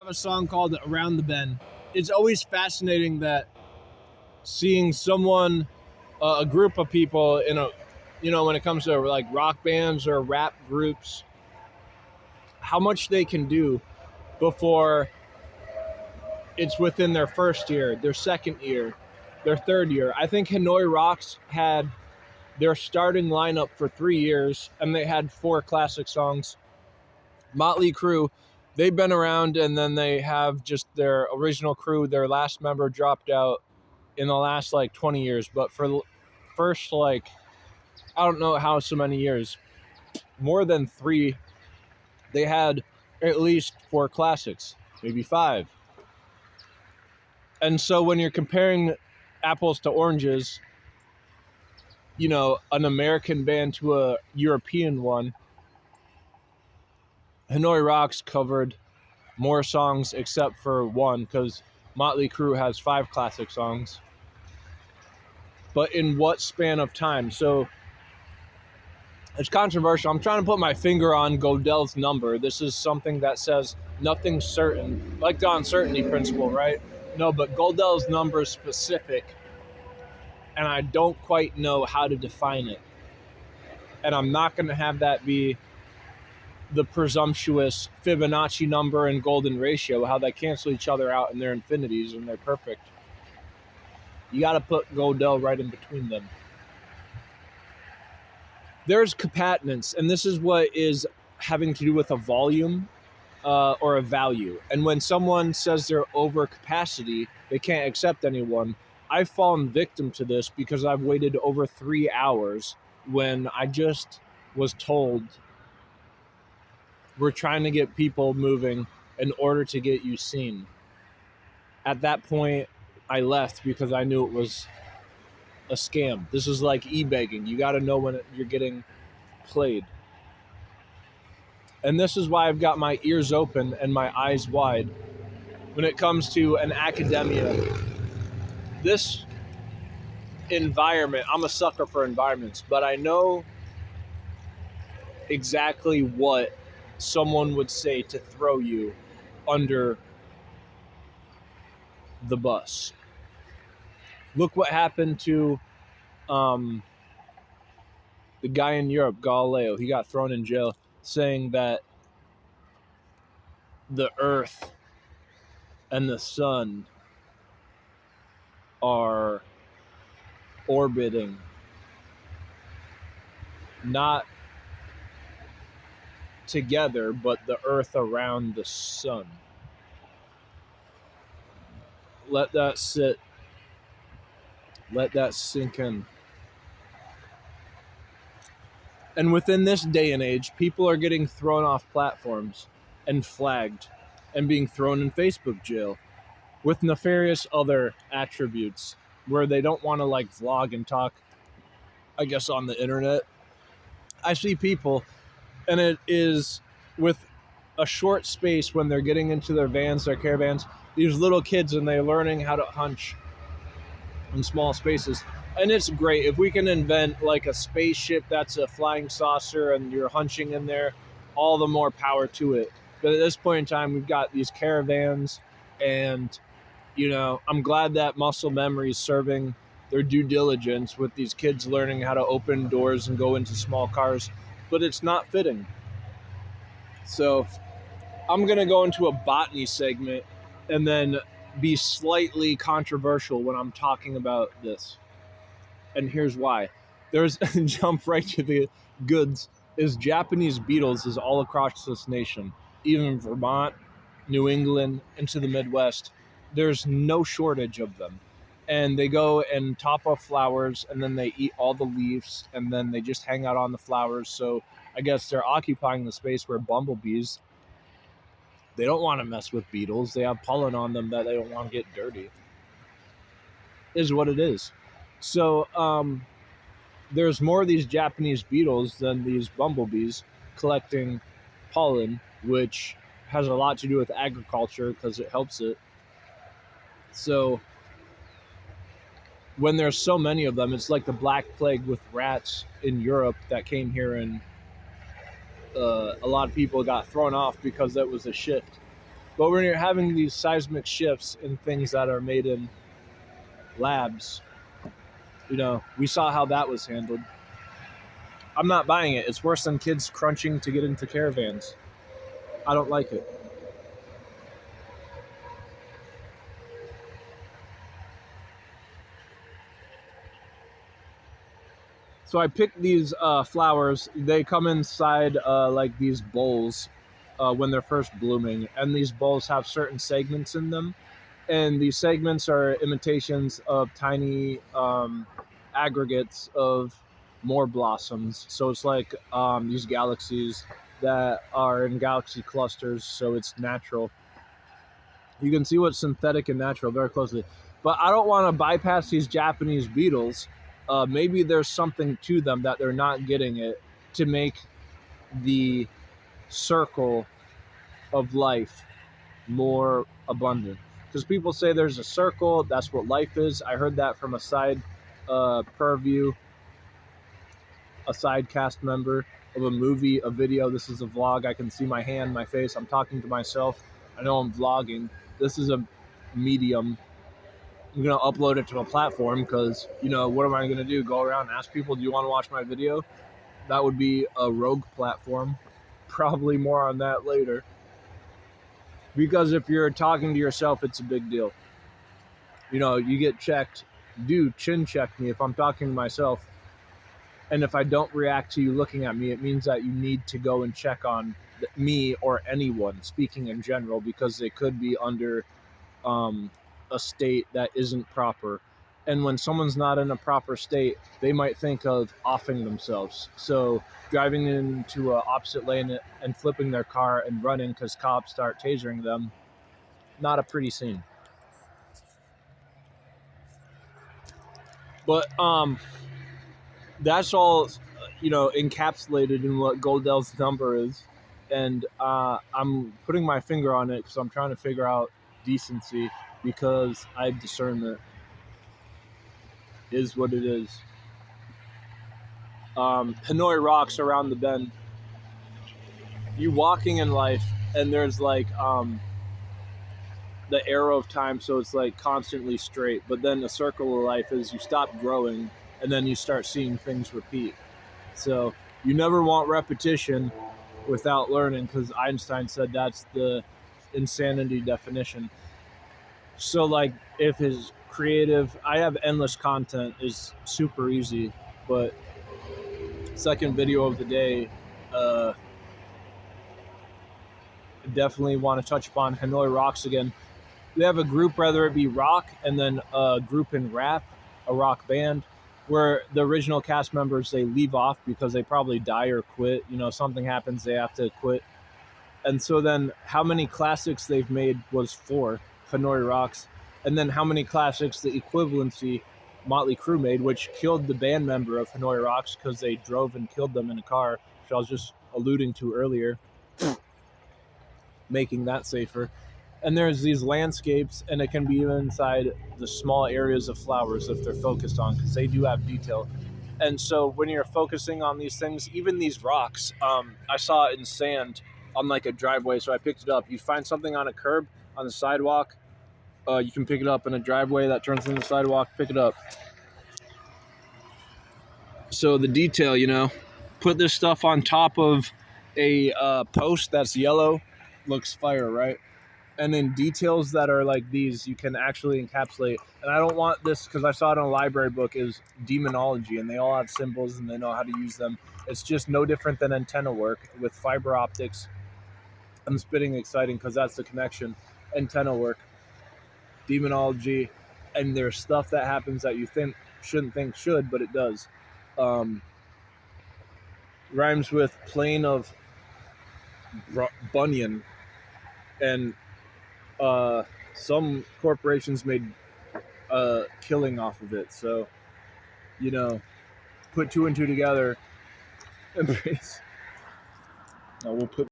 a song called Around the Bend. It's always fascinating that seeing someone, a group of people in a, when it comes to like rock bands or rap groups, how much they can do before it's within their first year, their second year, their third year. I think Hanoi Rocks had their starting lineup for 3 years, and they had 4 classic songs. Motley Crue, they've been around, and then they have just their original crew. Their last member dropped out in the last 20 years, but for first I don't know how so many years, more than 3, they had at least 4 classics, maybe 5. And so when you're comparing apples to oranges, an American band to a European one, Hanoi Rocks covered more songs except for one, because Motley Crue has 5 classic songs. But in what span of time? So it's controversial. I'm trying to put my finger on Godel's number. This is something that says nothing's certain, like the uncertainty principle, right? No, but Godel's number is specific, and I don't quite know how to define it. And I'm not going to have that be the presumptuous Fibonacci number and golden ratio, how they cancel each other out and they're infinities and they're perfect. You got to put Godel right in between them. There's capacitance, and this is what is having to do with a volume or a value. And when someone says they're over capacity, they can't accept anyone. I've fallen victim to this because I've waited over 3 hours when I just was told we're trying to get people moving in order to get you seen. At that point, I left because I knew it was a scam. This is like e-begging. You got to know when you're getting played. And this is why I've got my ears open and my eyes wide when it comes to an academia. This environment, I'm a sucker for environments, but I know exactly what someone would say to throw you under the bus. Look what happened to the guy in Europe, Galileo. He got thrown in jail saying that the Earth and the sun are orbiting, not together, but the Earth around the sun. Let that sit. Let that sink in. And within this day and age, people are getting thrown off platforms and flagged and being thrown in Facebook jail with nefarious other attributes where they don't want to vlog and talk, I guess, on the internet. I see people, and it is with a short space when they're getting into their vans, their caravans, these little kids, and they're learning how to hunch in small spaces. And it's great. If we can invent a spaceship that's a flying saucer and you're hunching in there, all the more power to it. But at this point in time, we've got these caravans, and, I'm glad that muscle memory is serving their due diligence with these kids learning how to open doors and go into small cars, but it's not fitting. So I'm going to go into a botany segment and then be slightly controversial when I'm talking about this. And here's why. There's jump right to the goods. Is Japanese beetles is all across this nation, even Vermont, New England, into the Midwest. There's no shortage of them. And they go and top off flowers, and then they eat all the leaves, and then they just hang out on the flowers. So I guess they're occupying the space where bumblebees, they don't want to mess with beetles. They have pollen on them that they don't want to get dirty. Is what it is. So there's more of these Japanese beetles than these bumblebees collecting pollen, which has a lot to do with agriculture because it helps it. So when there's so many of them, it's like the Black Plague with rats in Europe that came here, and a lot of people got thrown off because that was a shift. But when you're having these seismic shifts in things that are made in labs, we saw how that was handled. I'm not buying it. It's worse than kids crunching to get into caravans. I don't like it. So I picked these flowers. They come inside like these bowls when they're first blooming, and these bowls have certain segments in them, and these segments are imitations of tiny aggregates of more blossoms. So it's like these galaxies that are in galaxy clusters, so it's natural. You can see what's synthetic and natural very closely. But I don't want to bypass these Japanese beetles. Maybe there's something to them that they're not getting it to make the circle of life more abundant. Because people say there's a circle, that's what life is. I heard that from a side purview, a side cast member of a movie, a video. This is a vlog. I can see my hand, my face. I'm talking to myself. I know I'm vlogging. This is a medium. I'm going to upload it to a platform because, what am I going to do? Go around and ask people, do you want to watch my video? That would be a rogue platform. Probably more on that later. Because if you're talking to yourself, it's a big deal. You get checked. Do chin check me if I'm talking to myself. And if I don't react to you looking at me, it means that you need to go and check on me or anyone, speaking in general, because they could be under a state that isn't proper. And when someone's not in a proper state, they might think of offing themselves. So driving into an opposite lane and flipping their car and running because cops start tasering them, not a pretty scene. But that's all, encapsulated in what Goldell's number is. And I'm putting my finger on it because I'm trying to figure out decency, because I have discernment. Is what it is. Hanoi Rocks around the bend. You walking in life, and there's like the arrow of time, so it's like constantly straight. But then the circle of life is you stop growing, and then you start seeing things repeat. So you never want repetition without learning, because Einstein said that's the insanity definition. So like if his creative, I have endless content is super easy, but second video of the day, definitely want to touch upon Hanoi Rocks again. We have a group, whether it be rock and then a group in rap, a rock band, where the original cast members, they leave off because they probably die or quit. Something happens, they have to quit. And so then how many classics they've made was 4, Hanoi Rocks. And then how many classics the equivalency Motley Crue made, which killed the band member of Hanoi Rocks because they drove and killed them in a car, which I was just alluding to earlier, making that safer. And there's these landscapes, and it can be even inside the small areas of flowers if they're focused on, because they do have detail. And so when you're focusing on these things, even these rocks, I saw it in sand on like a driveway, so I picked it up. You find something on a curb, on the sidewalk, you can pick it up in a driveway that turns into the sidewalk, pick it up. So the detail, put this stuff on top of a post that's yellow, looks fire, right? And then details that are like these, you can actually encapsulate. And I don't want this, because I saw it in a library book, is demonology, and they all have symbols and they know how to use them. It's just no different than antenna work with fiber optics. I'm spitting exciting because that's the connection. Antenna work, demonology, and there's stuff that happens that you shouldn't think should, but it does. Rhymes with plane of Bunyan, and some corporations made a killing off of it. So, put 2 and 2 together. Embrace. We'll put